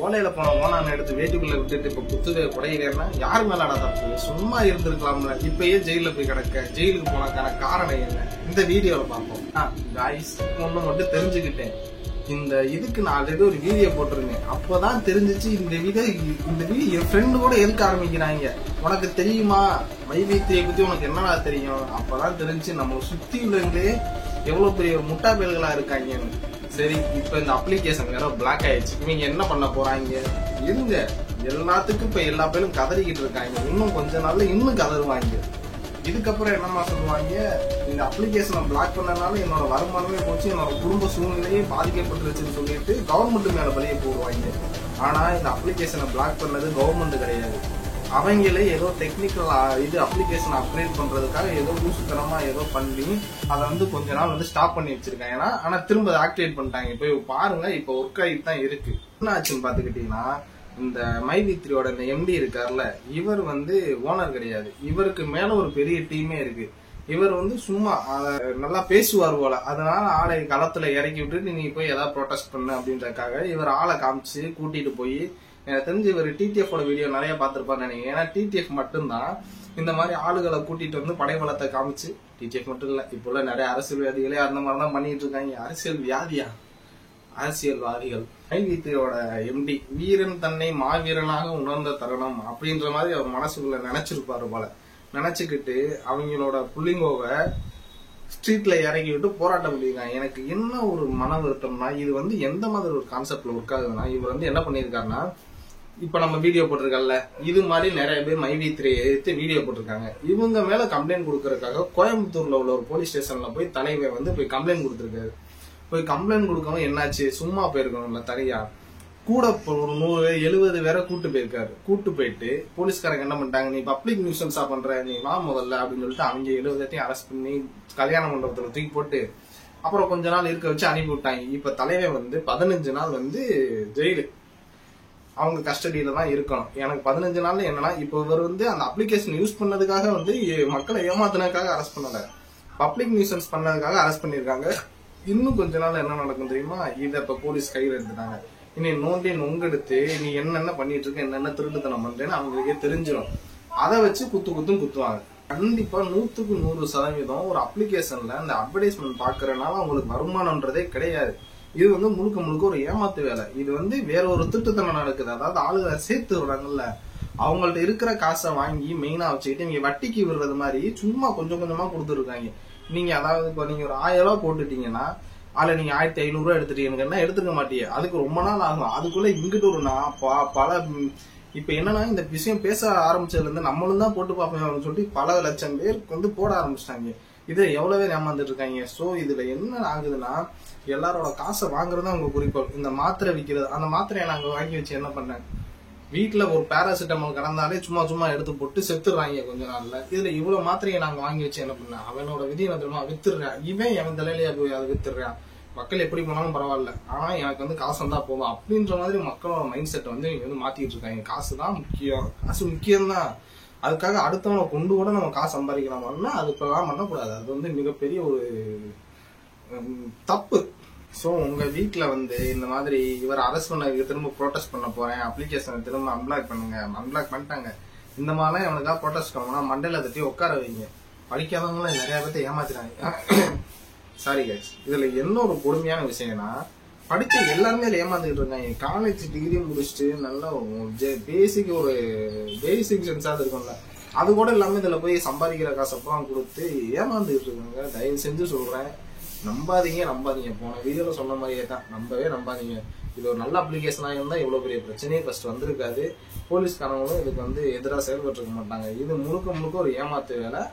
ஓலையில போன ஓனான எடுத்து வேட்டுக்குள்ள விட்டுட்டு இப்ப புத்துவே குறையிறேன்னா யாரு மேலாடா தப்பு? சும்மா இருந்திருக்கலாம்ல. இப்பயே ஜெயில போய் கிடக்க. ஜெயிலுக்கு போனதுக்கான காரணம் என்ன? இந்த வீடியோல பார்ப்போம். ஒண்ணு மட்டும் தெரிஞ்சுக்கிட்டேன். இந்த இதுக்கு நான் ஆல்ரெடி ஒரு வீடியோ போட்டிருந்தேன். அப்பதான் தெரிஞ்சிச்சு இந்த வீடியோ என் ஃப்ரெண்டு கூட எதுக்கு ஆரம்பிக்கிறாங்க. உனக்கு தெரியுமா மைவித்தியை பத்தி உனக்கு என்னடா தெரியும்? அப்பதான் தெரிஞ்சு நம்ம சுத்தி உள்ளே எவ்வளவு பெரிய முட்டா பேல்களா இருக்காங்கன்னு. சரி, இப்ப இந்த அப்ளிகேஷன் வேற பிளாக் ஆயிடுச்சு. இவங்க என்ன பண்ண போறாங்க? இருங்க, எல்லாத்துக்கும் இப்ப எல்லா பேரும் கதறிக்கிட்டு இருக்காங்க. இன்னும் கொஞ்ச நாள்ல இன்னும் கதறுவாங்க. இதுக்கப்புறம் என்னமா சொல்லுவாங்க, இந்த அப்ளிகேஷனை பிளாக் பண்ணனால என்னோட வருமானமே போச்சு, என்னோட குடும்ப சூழ்நிலையே பாதிக்கப்பட்டுருச்சுன்னு சொல்லிட்டு கவர்மெண்ட் மேல பழிய போடுவாங்க. ஆனா இந்த அப்ளிகேஷனை பிளாக் பண்ணது கவர்மெண்ட் கிடையாது. அவங்களே ஏதோ டெக்னிக்கல் இது அப்ளிகேஷன் அப்கிரேட் பண்றதுக்காக ஏதோ லூசுத்தனமா ஏதோ பண்ணி அதை கொஞ்ச நாள் ஸ்டாப் பண்ணி வச்சிருக்காங்க. ஆனா திரும்ப ஆக்டிவேட் பண்ணிட்டாங்க. இப்ப பாருங்க, இப்ப ஒர்க் ஆகிட்டு தான் இருக்கு. என்ன ஆச்சுன்னு பாத்துக்கிட்டீங்கன்னா, இந்த மைவித்ரியோட இந்த எம்டி இருக்காருல்ல, இவர் ஓனர் கிடையாது. இவருக்கு மேல ஒரு பெரிய டீமே இருக்கு. இவர் சும்மா நல்லா பேசுவார் போல. அதனால ஆளை களத்துல இறக்கி விட்டுட்டு நீ போய் ஏதாவது ப்ரொடெஸ்ட் பண்ணு அப்படின்றதுக்காக இவர் ஆளை காமிச்சு கூட்டிட்டு போய், எனக்கு தெரிஞ்சு இவர் டிடிஎஃப் வீடியோ நிறைய பார்த்திருப்பான்னு நினைக்கிறேன். ஏன்னா டிடிஎஃப் மட்டும்தான் இந்த மாதிரி ஆளுகளை கூட்டிட்டு படைபலத்தை காமிச்சு, டிடிஎஃப் மட்டும் இல்ல, இப்போ நிறைய அரசியல்வாதிகளே அந்த மாதிரிதான் பண்ணிட்டு இருக்காங்க. அரசியல்வாதிகள். மைவித்தியோட எம்டி வீரன் தன்னை மாவீரனாக உணர்ந்த தருணம் அப்படின்ற மாதிரி அவர் மனசுக்குள்ள நினைச்சிருப்பாரு போல. நினைச்சுக்கிட்டு அவங்களோட புள்ளிங்கோவை ஸ்ட்ரீட்ல இறக்கி விட்டு போராட்டம் பண்ணிருக்காங்க. எனக்கு என்ன ஒரு மன வருத்தம்னா, இது எந்த மாதிரி ஒரு கான்செப்ட்ல ஒர்க் ஆகுதுன்னா, இவர் என்ன பண்ணிருக்காருன்னா, இப்ப நம்ம வீடியோ போட்டிருக்கல, இது மாதிரி நிறைய பேர் மைவித்திரியை எடுத்து வீடியோ போட்டிருக்காங்க. இவங்க மேல கம்ப்ளைண்ட் கொடுக்கறதுக்காக கோயம்புத்தூர்ல உள்ள ஒரு போலீஸ் ஸ்டேஷன்ல போய் தலைவர் போய் கம்ப்ளைண்ட் கொடுத்திருக்காரு. போய் கம்ப்ளைண்ட் கொடுக்கவும் என்னாச்சு, சும்மா போயிருக்கணும்ல தனியா. கூட ஒரு 170 பேரை கூட்டு போயிருக்காரு. கூட்டு போயிட்டு போலீஸ்காரங்க என்ன பண்ணிட்டாங்க, நீ பப்ளிக் நியூசன்ஸா பண்ற, நீ வா முதல்ல அப்படின்னு சொல்லிட்டு அவங்க 70 அரெஸ்ட் பண்ணி கல்யாண மண்டபத்துல தூக்கி போட்டு அப்புறம் கொஞ்ச நாள் இருக்க வச்சு அனுப்பி விட்டாங்க. இப்ப தலைவன் 15 நாள் ஜெயிலு அவங்க கஸ்டடியில தான் இருக்கணும். எனக்கு 15 நாள்ல என்னன்னா, இப்ப இவர் அந்த அப்ளிகேஷன் யூஸ் பண்ணதுக்காக மக்களை ஏமாத்தினதுக்காக அரெஸ்ட் பண்ணல, பப்ளிக் நியூசன்ஸ் பண்ணதுக்காக அரெஸ்ட் பண்ணிருக்காங்க. இன்னும் கொஞ்ச நாள் என்ன நடக்கும் தெரியுமா? இத இப்ப போலீஸ் கையில எடுத்துட்டாங்க. இனி நோண்டி நொங்கெடுத்து நீ என்னென்ன பண்ணிட்டு இருக்க, என்னென்ன திருட்டுத்தனம் பண்றேன்னு அவங்களுக்கே தெரிஞ்சிடும். அதை வச்சு குத்துவாங்க. கண்டிப்பா 100க்கு 100% ஒரு அப்ளிகேஷன்ல அந்த அட்வர்டைஸ்மெண்ட் பாக்குறதுனால அவங்களுக்கு வருமானம்ன்றதே கிடையாது. இது முழுக்க முழுக்க ஒரு ஏமாத்து வேலை. இது வேற ஒரு திருட்டுத்தனம் நடக்குது. அதாவது ஆளுகளை சேர்த்து விடுறாங்கல்ல, அவங்கள்ட்ட இருக்கிற காசை வாங்கி மெயினா வச்சுக்கிட்டு நீங்க வட்டிக்கு விடுறது மாதிரி சும்மா கொஞ்சம் கொஞ்சமா கொடுத்துருக்காங்க. நீங்க அதாவது இப்ப நீங்க ஒரு 1000 ரூபாய் போட்டுட்டீங்கன்னா, அதுல நீங்க 1500 ரூபாய் எடுத்துட்டீங்கன்னா எடுத்துக்க மாட்டீங்க. அதுக்கு ரொம்ப நாள் ஆகும். அதுக்குள்ள இங்கிட்டு ஒரு பல இப்ப என்னன்னா, இந்த விஷயம் பேச ஆரம்பிச்சதுல இருந்து நம்மளும் தான் போட்டு பார்ப்போம் சொல்லிட்டு பல லட்சம் பேர் போட ஆரம்பிச்சிட்டாங்க. இதை எவ்வளவு பேர் ஏமாந்துட்டு இருக்காங்க. சோ இதுல என்ன ஆகுதுன்னா, எல்லாரோட காசை வாங்குறது அவங்க குறிக்கோள். இந்த மாத்திரை விற்கிறது, அந்த மாத்திரையை நாங்க வாங்கி வச்சு என்ன பண்ணேன், வீட்டுல ஒரு பேராசிட்டமால் கடந்தாலே சும்மா எடுத்து போட்டு செத்துடுறாங்க கொஞ்ச நாள்ல. இதுல இவ்வளவு மாத்திரையை நாங்க வாங்கி வச்சு என்ன பண்ண, அவனோட விதி தெரியுமா, வித்துடுறான். இவன் எவன் தலையிலேயே போய் அதை வித்துடுறான். மக்கள் எப்படி போனாலும் பரவாயில்ல, ஆனா எனக்கு காசு வந்தா போதும் அப்படின்ற மாதிரி மக்களோட மைண்ட் செட் இவங்க மாத்திட்டு இருக்காங்க. காசு தான் முக்கியம், காசு முக்கியம்தான். அதுக்காக அடுத்தவனை கொண்டு கூட நம்ம காசு சம்பாதிக்கலாமான்னா அது இப்பெல்லாம் பண்ணக்கூடாது. அது மிகப்பெரிய ஒரு தப்பு. சோ உங்க வீட்டுல இந்த மாதிரி இவர் அரெஸ்ட் பண்ணதுக்கு திரும்ப ப்ரோட்டஸ்ட் பண்ண போறேன், அப்ளிகேஷனை திரும்ப அன்பிளாக் பண்ணுங்க, அன்பிளாக் பண்ணிட்டாங்க, இந்த மாதிரிலாம் இவனுக்காக ப்ரோட்டஸ்ட் பண்ணா மண்டையில தட்டி உட்கார வைங்க. படிக்காதவங்களும் நிறைய பேர்த்த ஏமாத்திட்டாங்க. Sorry guys. இதுல என்ன ஒரு கொடுமையான விஷயம்னா, படிச்ச எல்லாருமே ஏமாந்துட்டு இருக்காங்க. காலேஜ் டிகிரி முடிச்சுட்டு நல்ல பேசிக் சென்ஸாவது இருக்கும்ல, அது கூட இல்லாம இதுல போய் சம்பாதிக்கிற காசப்பெல்லாம் கொடுத்து ஏமாந்துட்டு இருக்காங்க. தயவு செஞ்சு சொல்றேன், நம்பாதீங்க. போன வீடியோல சொன்ன மாதிரியே தான், நம்பாதீங்க. இது ஒரு நல்ல அப்ளிகேஷனா இருந்தா இவ்வளவு பெரிய பிரச்சனையே ஃபர்ஸ்ட் வந்திருக்காது. போலீஸ்காரங்களும் இதுக்கு எதிராக செயல்பட்டு இருக்க மாட்டாங்க. இது முழுக்க ஒரு ஏமாத்து வேலை.